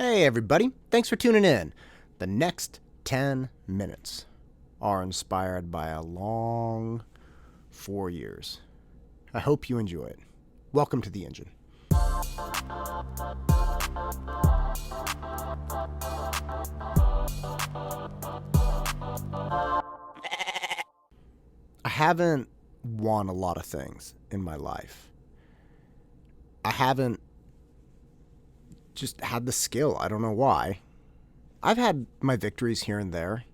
Hey, everybody. Thanks for tuning in. The next 10 minutes are inspired by a long 4 years. I hope you enjoy it. Welcome to The Engine. I haven't won a lot of things in my life. I haven't just had the skill. I don't know why. I've had my victories here and there,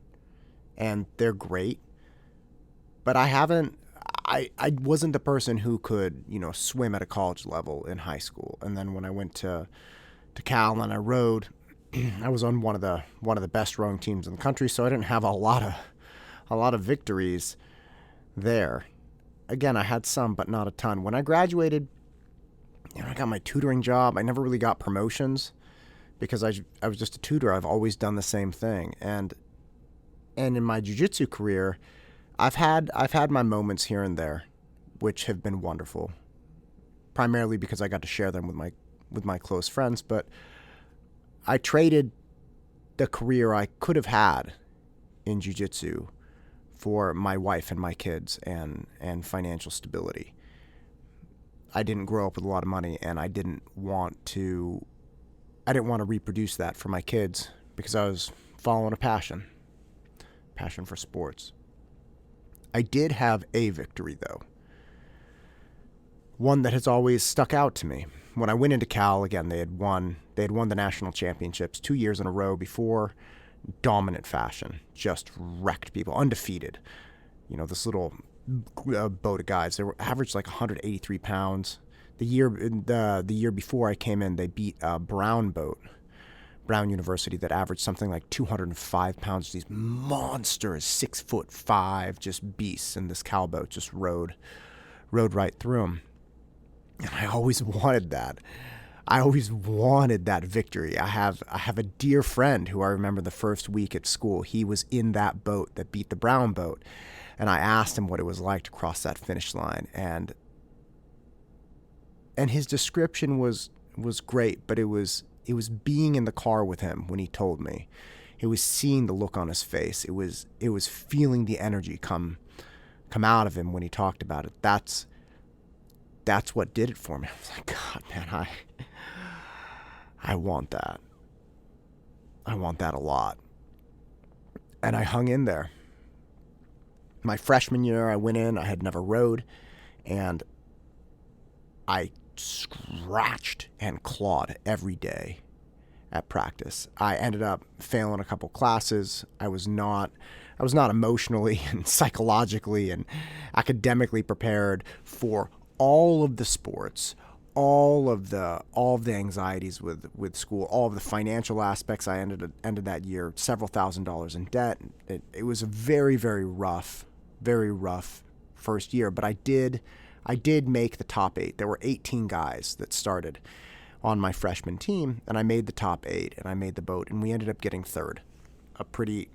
and they're great. But I wasn't the person who could, swim at a college level in high school. And then when I went to Cal and I rowed, I was on one of the best rowing teams in the country, so I didn't have a lot of victories there. Again, I had some, but not a ton. When I graduated, I got my tutoring job. I never really got promotions because I was just a tutor. I've always done the same thing. And in my jiu-jitsu career, I've had my moments here and there, which have been wonderful. Primarily because I got to share them with my close friends, but I traded the career I could have had in jiu-jitsu for my wife and my kids and financial stability. I didn't grow up with a lot of money, and I didn't want to reproduce that for my kids because I was following a passion for sports. I did have a victory, though. One that has always stuck out to me. When I went into Cal, again, they had won the national championships 2 years in a row before. Dominant fashion. Just wrecked people. Undefeated. This little boat of guys. They were averaged like 183 pounds. The year before I came in, they beat a Brown boat. Brown University that averaged something like 205 pounds. These monsters, 6'5", just beasts, and this Cal boat just rode right through them. And I always wanted that. I always wanted that victory. I have a dear friend who I remember the first week at school. He was in that boat that beat the Brown boat, and I asked him what it was like to cross that finish line, and his description was great, but it was being in the car with him when he told me. It was seeing the look on his face. It was feeling the energy come out of him when he talked about it. That's what did it for me. I was like, God, man, I want that. I want that a lot. And I hung in there. My freshman year, I went in. I had never rowed, and I scratched and clawed every day at practice. I ended up failing a couple classes. I was not emotionally and psychologically and academically prepared for all of the sports, all of the anxieties with school, all of the financial aspects. I ended that year several $1,000s in debt. It was a very, very rough first year, but I did make the top 8. There were 18 guys that started on my freshman team, and I made the top 8, and I made the boat, and we ended up getting third. A pretty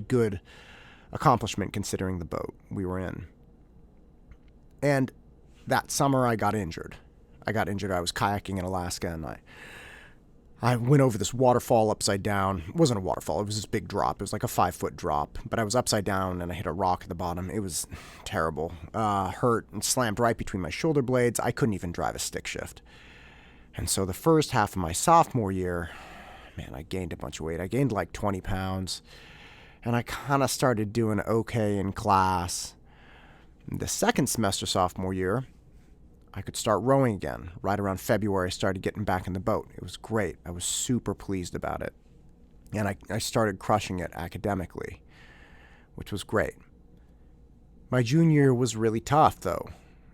good accomplishment considering the boat we were in. And that summer I got injured. I was kayaking in Alaska, and I went over this waterfall upside down. It wasn't a waterfall. It was this big drop. It was like a 5-foot drop. But I was upside down, and I hit a rock at the bottom. It was terrible. Hurt and slammed right between my shoulder blades. I couldn't even drive a stick shift. And so the first half of my sophomore year, man, I gained a bunch of weight. I gained like 20 pounds. And I kind of started doing okay in class. The second semester sophomore year, I could start rowing again. Right around February, I started getting back in the boat. It was great. I was super pleased about it. And I started crushing it academically, which was great. My junior year was really tough, though.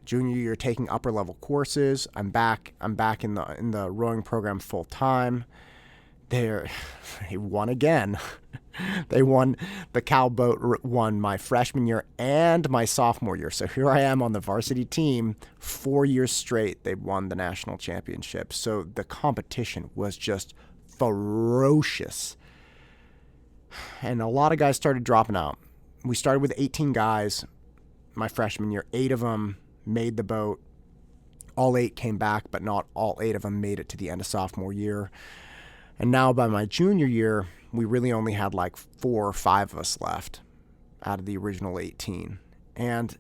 Junior year, taking upper level courses. I'm back in the rowing program full time. They won again. They won. The Cal boat won my freshman year and my sophomore year. So here I am on the varsity team 4 years straight. They won the national championship. So the competition was just ferocious. And a lot of guys started dropping out. We started with 18 guys my freshman year. 8 of them made the boat. All 8 came back, but not all 8 of them made it to the end of sophomore year. And now by my junior year, we really only had like 4 or 5 of us left out of the original 18. And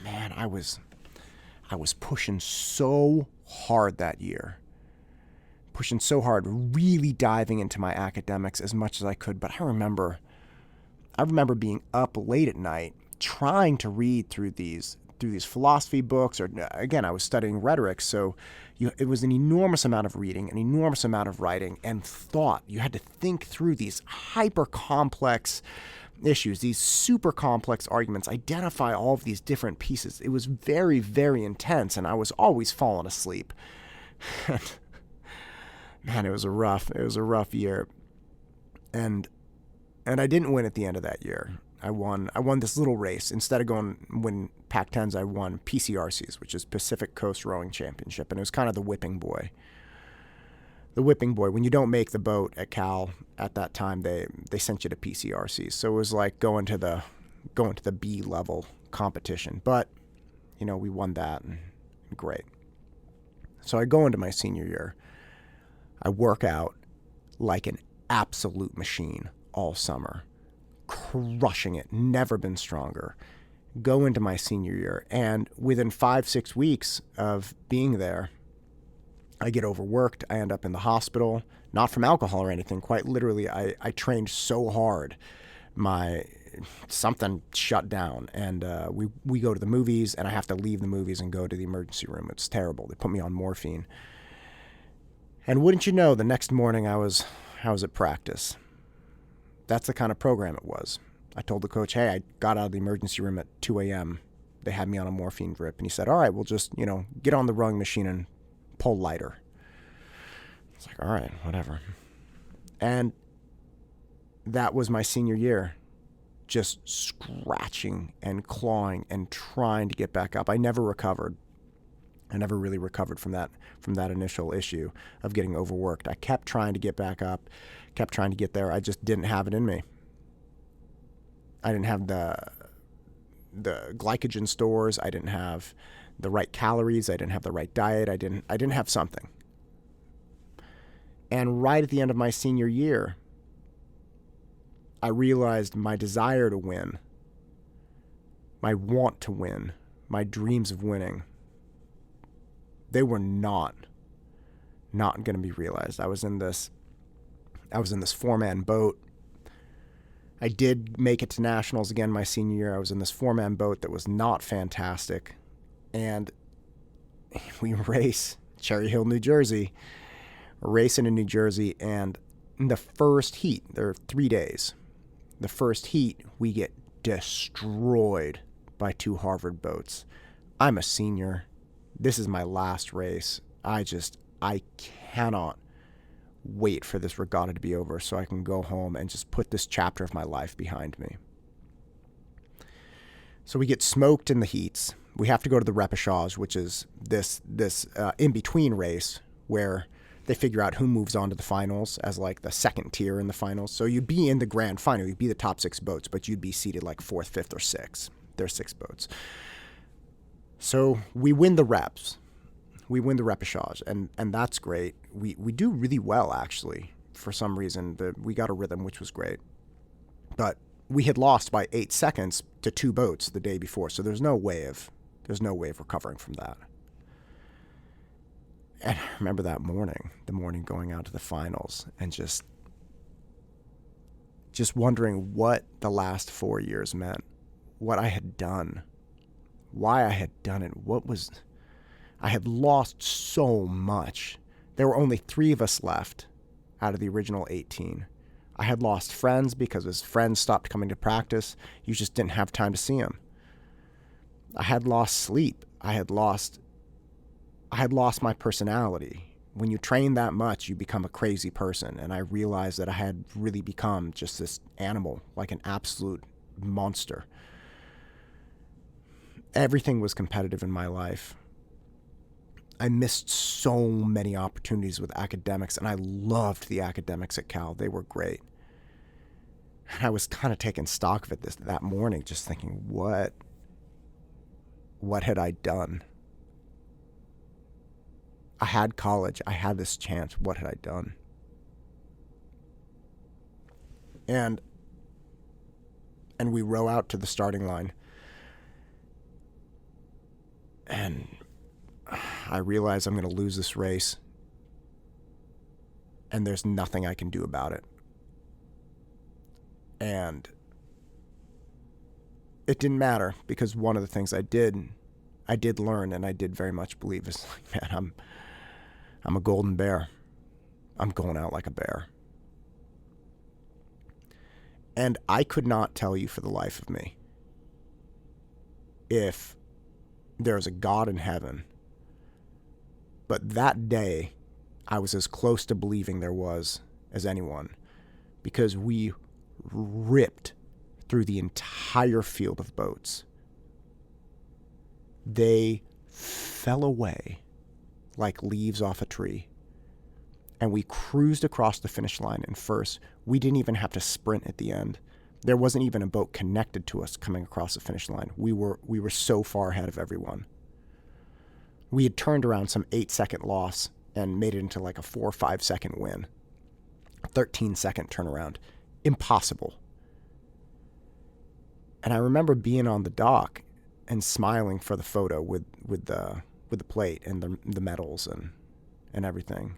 man, I was pushing so hard that year. Pushing so hard, really diving into my academics as much as I could. But I remember being up late at night trying to read through these philosophy books, or again, I was studying rhetoric, so it was an enormous amount of reading, an enormous amount of writing, and thought. You had to think through these hyper complex issues, these super complex arguments, identify all of these different pieces. It was very, very intense, and I was always falling asleep. Man, it was a rough year, and I didn't win at the end of that year. I won this little race. Instead of win Pac-10s, I won PCRCs, which is Pacific Coast Rowing Championship, and it was kind of the whipping boy. The whipping boy. When you don't make the boat at Cal at that time, they sent you to PCRCs. So it was like going to the B level competition. But we won that, and great. So I go into my senior year. I work out like an absolute machine all summer, crushing it, never been stronger. Go into my senior year, and within 5-6 weeks of being there, I get overworked. I end up in the hospital, not from alcohol or anything. Quite literally, I trained so hard, something shut down, and we go to the movies, and I have to leave the movies and go to the emergency room. It's terrible. They put me on morphine. And wouldn't you know, the next morning I was at practice. That's the kind of program it was. I told the coach, hey, I got out of the emergency room at 2 a.m. They had me on a morphine drip. And he said, all right, we'll just, get on the rowing machine and pull lighter. It's like, all right, whatever. And that was my senior year, just scratching and clawing and trying to get back up. I never recovered. I never really recovered from that initial issue of getting overworked. I kept trying to get back up, kept trying to get there. I just didn't have it in me. I didn't have the glycogen stores. I didn't have the right calories. I didn't have the right diet. I didn't have something. And right at the end of my senior year, I realized my desire to win, my want to win, my dreams of winning, they were not going to be realized. I was in this 4-man boat. I did make it to nationals again my senior year. I was in this 4-man boat that was not fantastic. And we race Cherry Hill, New Jersey. We're racing in New Jersey, and in the first heat, there are 3 days. The first heat, we get destroyed by 2 Harvard boats. I'm a senior. This is my last race. I cannot wait for this regatta to be over so I can go home and just put this chapter of my life behind me. So we get smoked in the heats. We have to go to the repechage, which is this in-between race where they figure out who moves on to the finals as like the second tier in the finals. So you'd be in the grand final. You'd be the top 6 boats, but you'd be seated like 4th, 5th, or 6th. There's 6 boats. So we win the reps. We win the repechage, and that's great. We do really well, actually, for some reason. We got a rhythm, which was great. But we had lost by 8 seconds to 2 boats the day before, so there's no way of recovering from that. And I remember that morning, the morning going out to the finals, and just wondering what the last 4 years meant, what I had done, why I had done it, I had lost so much. There were only 3 of us left out of the original 18. I had lost friends because his friends stopped coming to practice. You just didn't have time to see them. I had lost sleep. I had lost my personality. When you train that much, you become a crazy person. And I realized that I had really become just this animal, like an absolute monster. Everything was competitive in my life. I missed so many opportunities with academics, and I loved the academics at Cal. They were great. And I was kind of taking stock of it that morning, just thinking, what had I done? I had college. I had this chance. What had I done? And we row out to the starting line. And I realize I'm going to lose this race. And there's nothing I can do about it. And it didn't matter, because one of the things I did learn, and I did very much believe, is like, man, I'm a golden bear. I'm going out like a bear. And I could not tell you for the life of me if there's a God in heaven. But that day, I was as close to believing there was as anyone, because we ripped through the entire field of boats. They fell away like leaves off a tree. And we cruised across the finish line. And first, we didn't even have to sprint at the end. There wasn't even a boat connected to us coming across the finish line. We were so far ahead of everyone. We had turned around some 8-second loss and made it into like a 4 or 5 second win. A 13-second turnaround. Impossible. And I remember being on the dock and smiling for the photo with the plate and the medals and everything.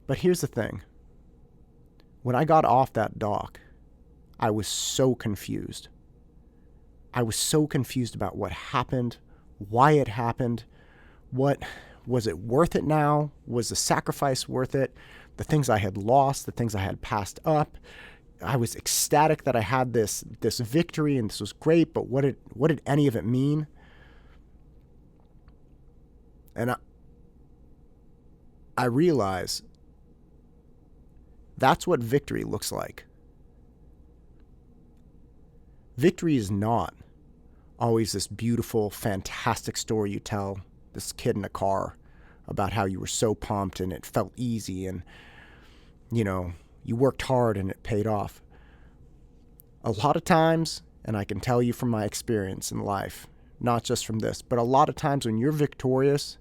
But here's the thing. When I got off that dock, I was so confused. I was so confused about what happened, why it happened, what was it worth it now? Was the sacrifice worth it? The things I had lost, the things I had passed up. I was ecstatic that I had this victory and this was great, but what did any of it mean? And I realize that's what victory looks like. Victory is not always this beautiful, fantastic story you tell this kid in a car about how you were so pumped and it felt easy and, you know, you worked hard and it paid off. A lot of times, and I can tell you from my experience in life, not just from this, but a lot of times when you're victorious,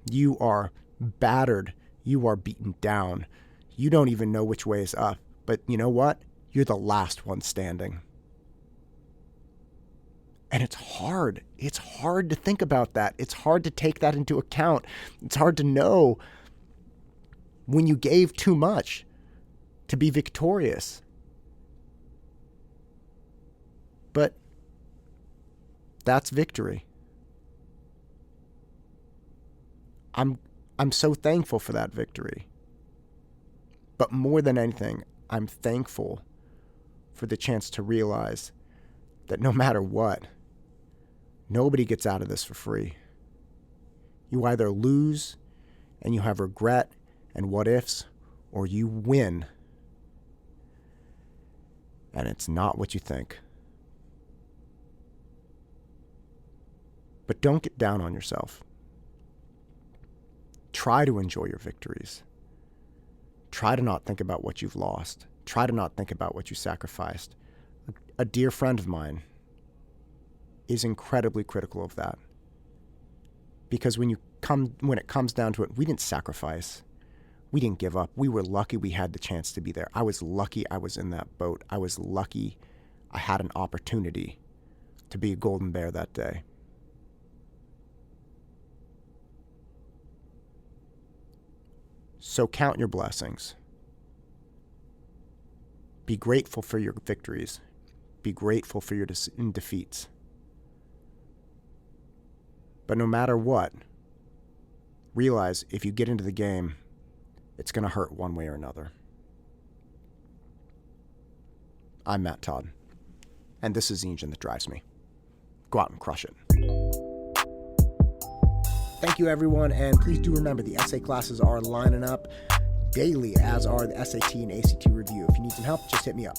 you are battered, you are beaten down. You don't even know which way is up. But you know what? You're the last one standing. And it's hard. It's hard to think about that. It's hard to take that into account. It's hard to know when you gave too much to be victorious. But that's victory. I'm so thankful for that victory. But more than anything, I'm thankful for the chance to realize that no matter what, nobody gets out of this for free. You either lose and you have regret and what ifs, or you win and it's not what you think. But don't get down on yourself. Try to enjoy your victories. Try to not think about what you've lost. Try to not think about what you sacrificed. A dear friend of mine is incredibly critical of that. Because when it comes down to it, we didn't sacrifice. We didn't give up. We were lucky we had the chance to be there. I was lucky I was in that boat. I was lucky I had an opportunity to be a golden bear that day. So count your blessings. Be grateful for your victories. Be grateful for your defeats. But no matter what, realize if you get into the game, it's going to hurt one way or another. I'm Matt Todd, and this is the engine that drives me. Go out and crush it. Thank you, everyone, and please do remember the essay classes are lining up daily, as are the SAT and ACT review. If you need some help, just hit me up.